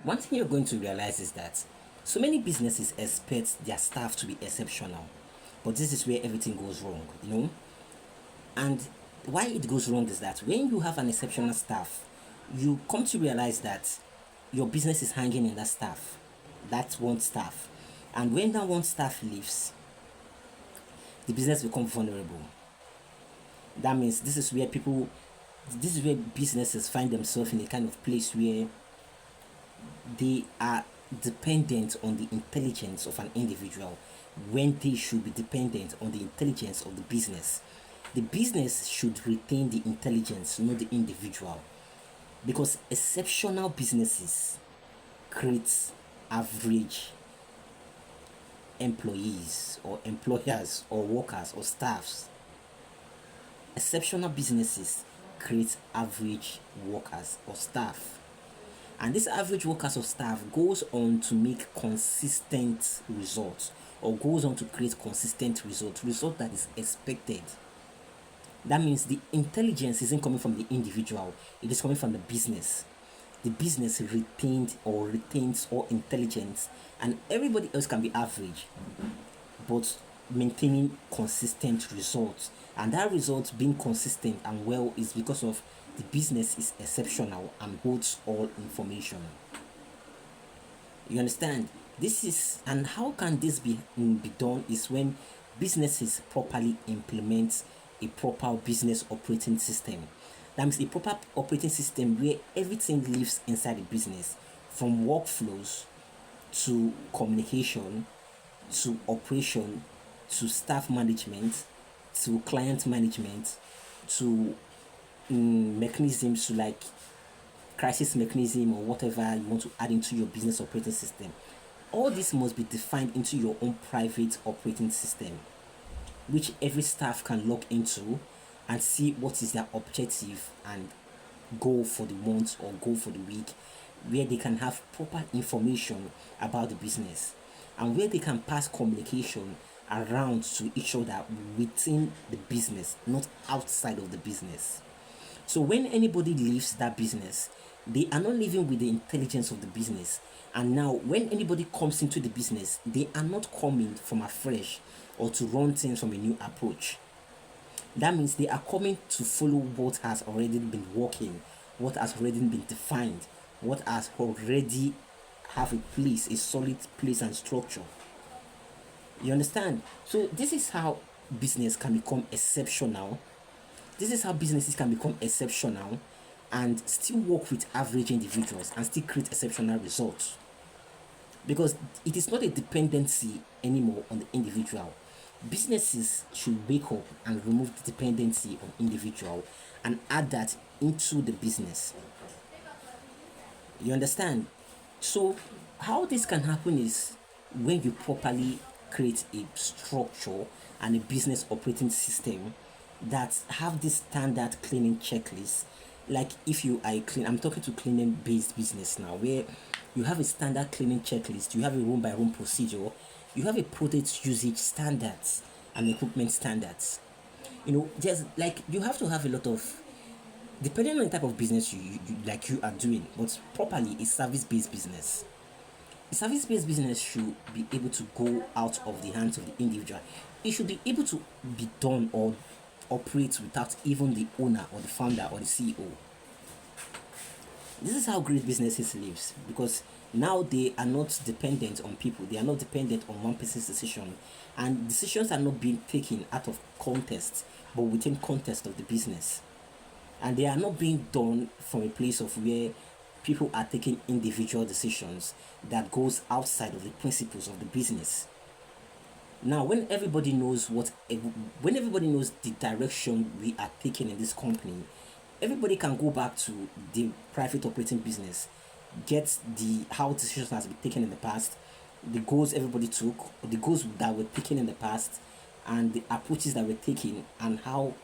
One thing you're going to realize is that so many businesses expect their staff to be exceptional, but this is where everything goes wrong, you know. And why it goes wrong is that when you have an exceptional staff, you come to realize that your business is hanging in that staff, that one staff. And when that one staff leaves, the business becomes vulnerable. That means this is where businesses find themselves in a kind of place where they are dependent on the intelligence of an individual when they should be dependent on the intelligence of the business. The business should retain the intelligence, not the individual, because exceptional businesses create average employees or employers or workers or staffs. Exceptional businesses create average workers or staff. And this average workers or staff goes on to make consistent results or goes on to create consistent results, result that is expected. That means the intelligence isn't coming from the individual, it is coming from the business. The business retains all intelligence, and everybody else can be average, but maintaining consistent results. And that result being consistent and well is because of the business is exceptional and holds all information. You understand? This is, and how can this be done is when businesses properly implement a proper business operating system. That means a proper operating system where everything lives inside the business, from workflows to communication to operation to staff management to client management to mechanisms to like crisis mechanism or whatever you want to add into your business operating system. All this must be defined into your own private operating system, which every staff can log into and see what is their objective and goal for the month or goal for the week, where they can have proper information about the business and where they can pass communication around to each other within the business, not outside of the business. So when anybody leaves that business, they are not living with the intelligence of the business. And now, when anybody comes into the business, they are not coming from afresh or to run things from a new approach. That means they are coming to follow what has already been working, what has already been defined, what has already have a place, a solid place and structure. You understand? So this is how business can become exceptional. This is how businesses can become exceptional and still work with average individuals and still create exceptional results. Because it is not a dependency anymore on the individual. Businesses should wake up and remove the dependency on individual and add that into the business. You understand? So how this can happen is when you properly create a structure and a business operating system that have this standard cleaning checklist. Like if you are clean, I'm talking to cleaning based business now, where you have a standard cleaning checklist, you have a room by room procedure, you have a product usage standards and equipment standards. You know, just like you have to have a lot of, depending on the type of business you are doing, but properly a service based business. A service based business should be able to go out of the hands of the individual. It should be able to be done or operate without even the owner or the founder or the CEO. This is how great businesses lives, because now they are not dependent on people, they are not dependent on one person's decision, and decisions are not being taken out of context but within context of the business, and they are not being done from a place of where people are taking individual decisions that goes outside of the principles of the business. Now when everybody knows the direction we are taking in this company, everybody can go back to the private operating business, get the how decisions has been taken in the past, the goals everybody took, the goals that were taken in the past, and the approaches that were taken, and how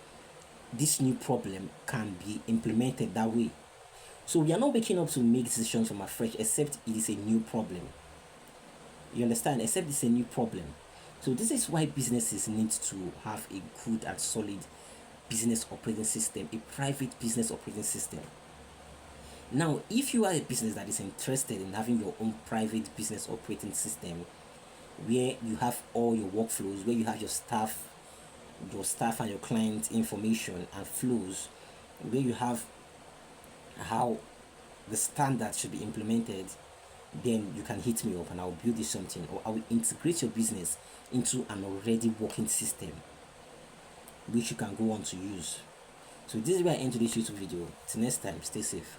this new problem can be implemented that way. So we are not waking up to make decisions from afresh, except it is a new problem. You understand? Except it's a new problem. So this is why businesses need to have a good and solid business operating system, a private business operating system. Now, if you are a business that is interested in having your own private business operating system, where you have all your workflows, where you have your staff and your client information and flows, where you have how the standards should be implemented, then you can hit me up and I'll build you something, or I will integrate your business into an already working system which you can go on to use. So this is where I end today's YouTube video. Till next time, stay safe.